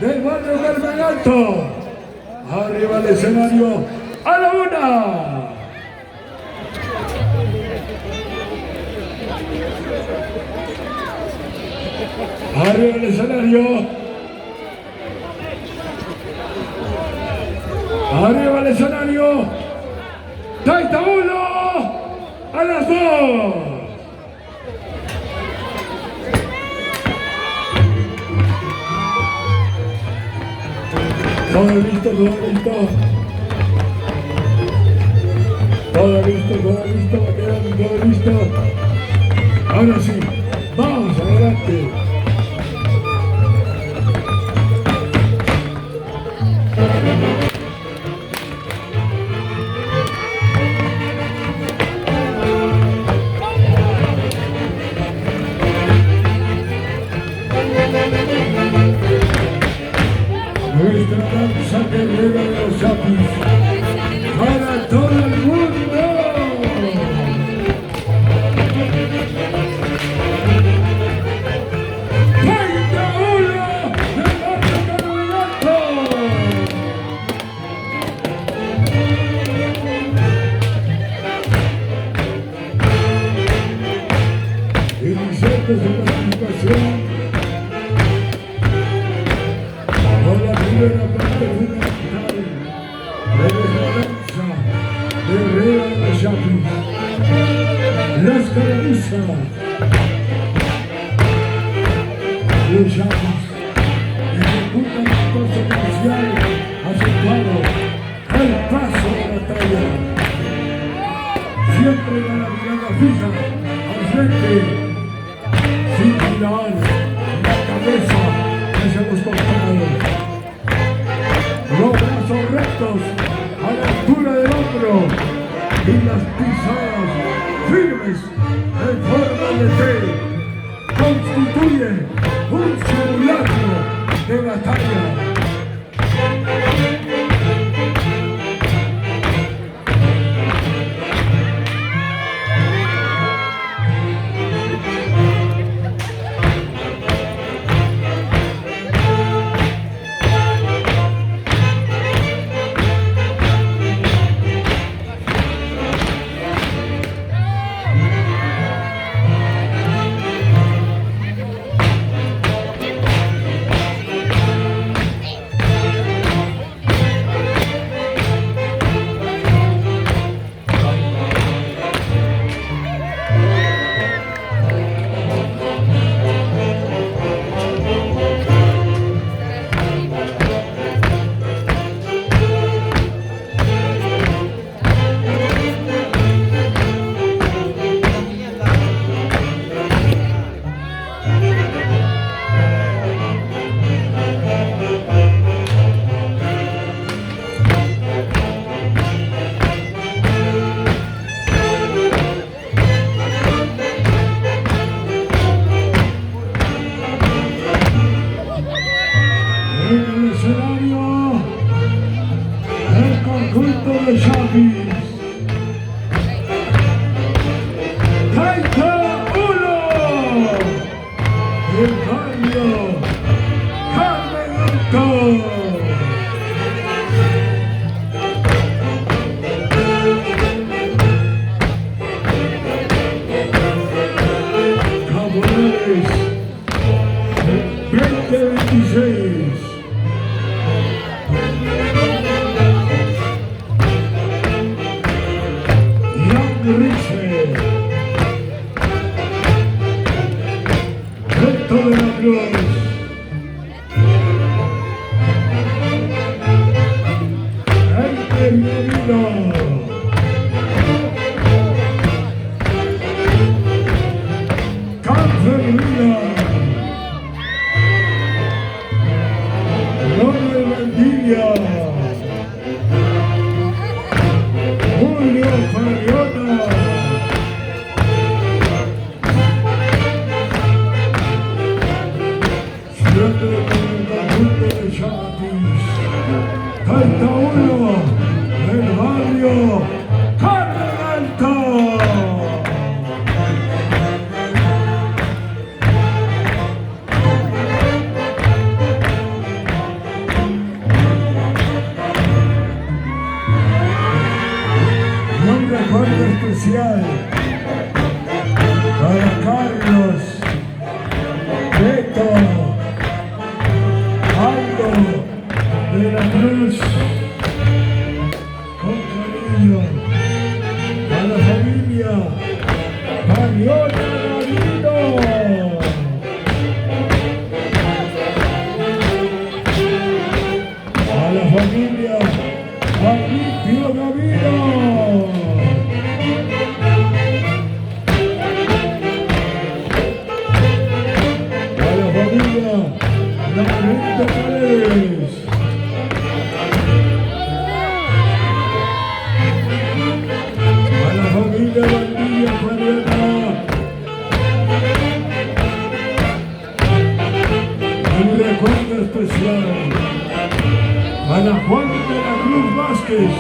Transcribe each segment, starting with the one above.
del barrio Carmen Alto. Arriba el escenario a la una. Arriba el escenario. Arriba el escenario. Taita 1 a las 2. Todo listo, todo listo. Todo listo, todo listo, va quedando todo listo. Ahora sí, vamos adelante. Nuestra danza guerrera de los Chapis para todo el mundo. ¡Taita 1 del barrio Carmen Alto! Iniciando su participación con la primera parte fundamental de nuestra danza guerrera de los Chapis, las caramuzas. Los Chapis ejecutan el paso inicial acentuado al paso de batalla. Siempre con la mirada fija al frente, sin girar la cabeza hacia los costados. Los brazos rectos a la altura del hombro y las pisadas firmes en forma de T constituyen un simulacro de batalla. The Chapis. Taita 1 del barrio Carmen Alto. Cabones 2026. Recto de la Cruz. El bienvenido. Canfermina. Ronald Valdivia. Julio Fariona. Siempre con el conjunto de Chapis. Taita 1 del barrio Carmen Alto. especial para Carlos, Beto, Aldo de la Cruz, con cariño, a la familia Mariona Gavino. A la familia Pablito Gavino. A la familia Laurento Paredes. A la familia Bandilla Mariana. Un recuerdo especial a la Juan de la Cruz Vázquez.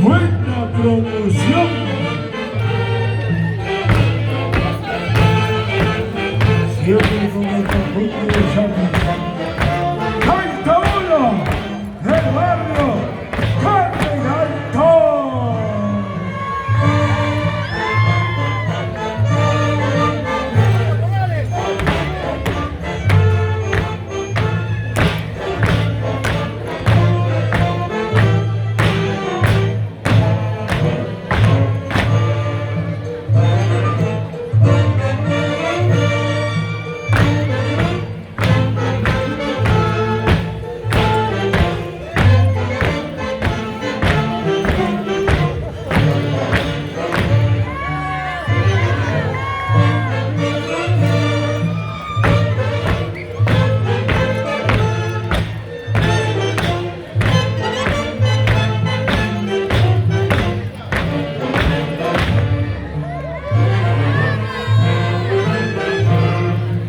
Buena promoción. Siempre con el conjunto de Chapis. 31 del barrio Carmen Alto.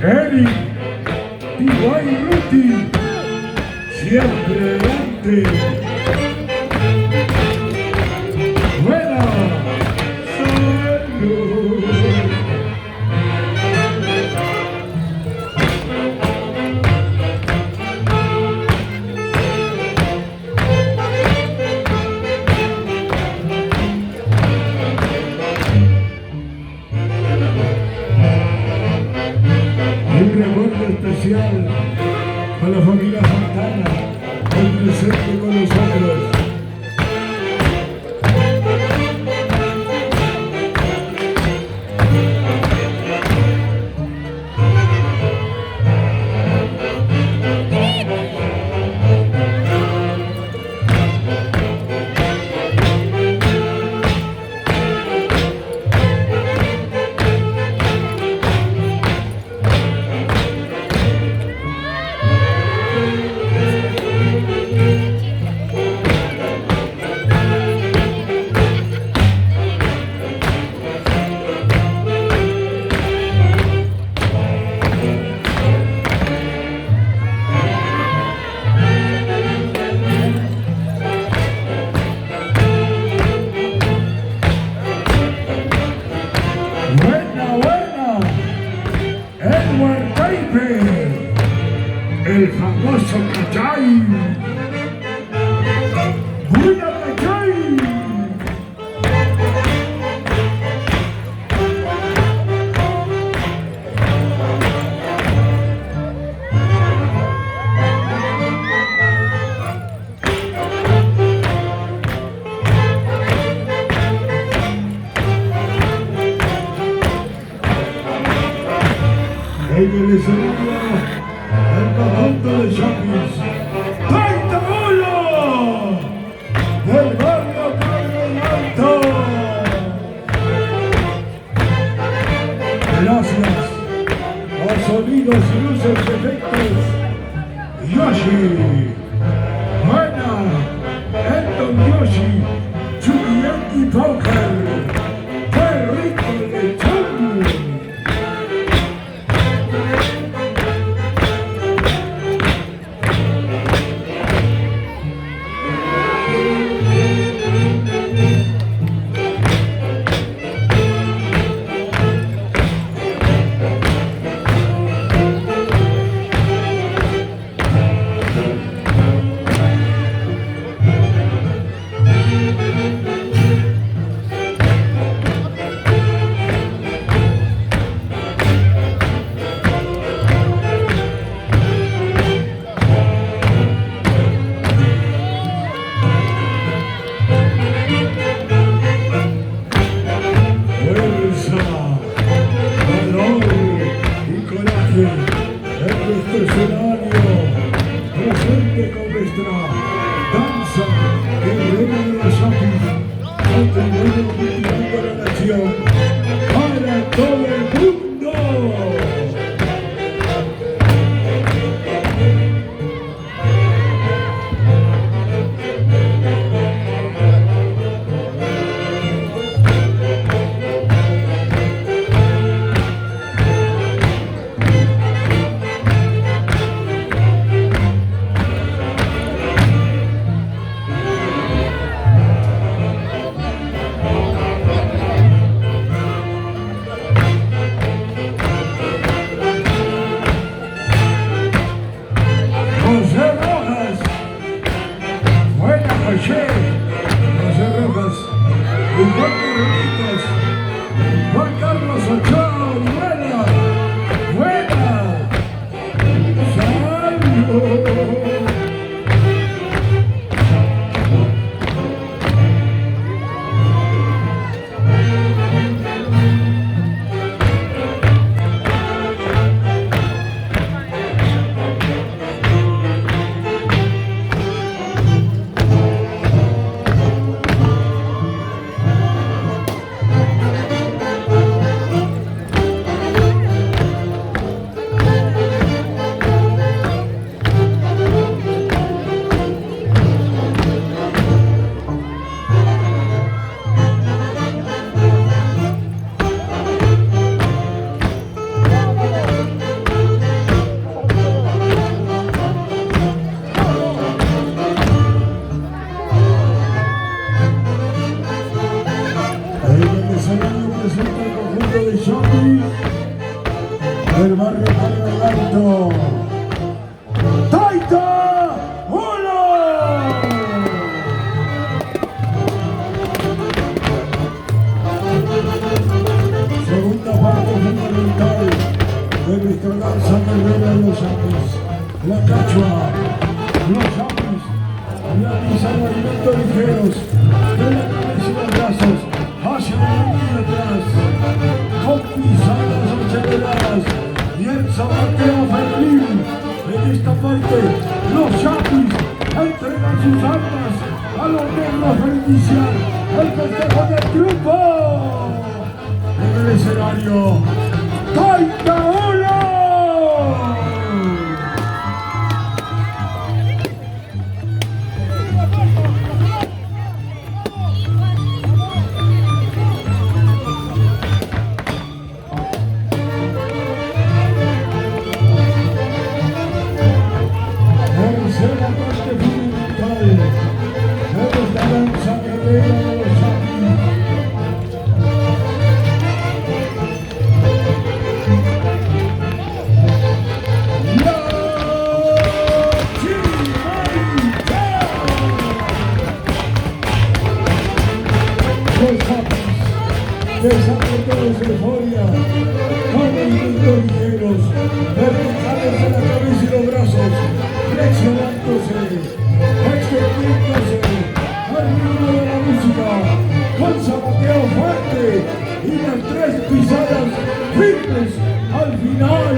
Eric Iguay Ruti, siempre adelante. Buena salud. Un recuerdo especial a la familia Santana, hoy presente con nosotros. Edward Taipe, el famoso Cachay. ¡Buena Cachay! En el escenario, el conjunto de Chapis. 30 bolos del barrio Carmen Alto. Gracias a Sonidos y Luces Efectos, Yoshi, Buena, Elton Yoshi, Chucky Poker, Perrito de Changu. nuestro escenario, presente con nuestra danza guerrera de los Chapis, continuando cultivando la nación para todo el mundo. Juan Carlos Ochoa, buena, buena, salvo. Del barrio Barrio Alto, Taita Uno. Segunda parte fundamental de nuestra danza guerrera de los Chapis, la cachua, los Chapis, realizan movimientos ligeros de la cabeza y los brazos hacia adelante y atrás, con pisadas aceleradas y el sabateo femenil. En esta parte, los Chapis entregan sus armas a los negros para iniciar el festejo del triunfo. En el escenario, Taita Uno. Tercera parte fundamental de esta danza guerrera de los Chapis. Los Chapis, desaportados de euforia, con movimientos ligeros, verticales de la cabeza y los brazos, flexionándose, extendiéndose, al ritmo de la música, con zapateo fuerte y las tres pisadas firmes al final.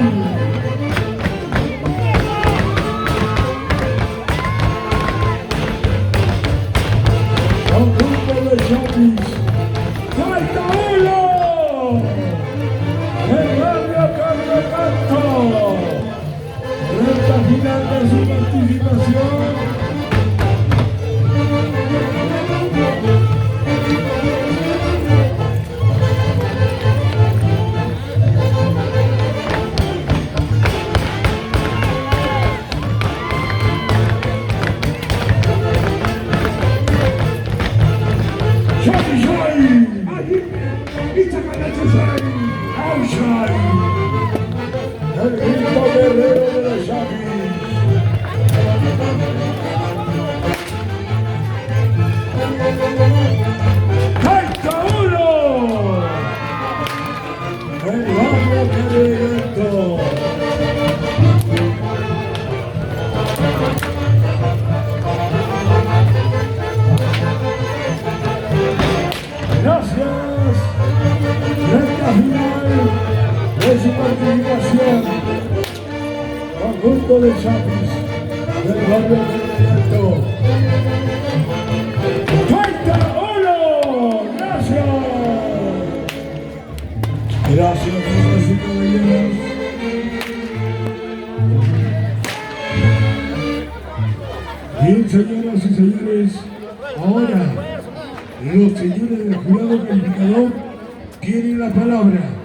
Conjunto de Chapis, Taita Uno, el barrio Carlos, recta final de su participación. El grito guerrero de los Chapis. Mundo de Chapis, del barrio de Alto. ¡30 oro! ¡Gracias! Gracias, damas y caballeros. Bien, señoras y señores, ahora los señores del jurado calificador tienen la palabra.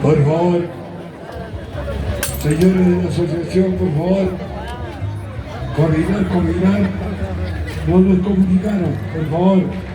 Por favor, señores de la asociación, por favor, coordinar, no nos comunicaron, por favor.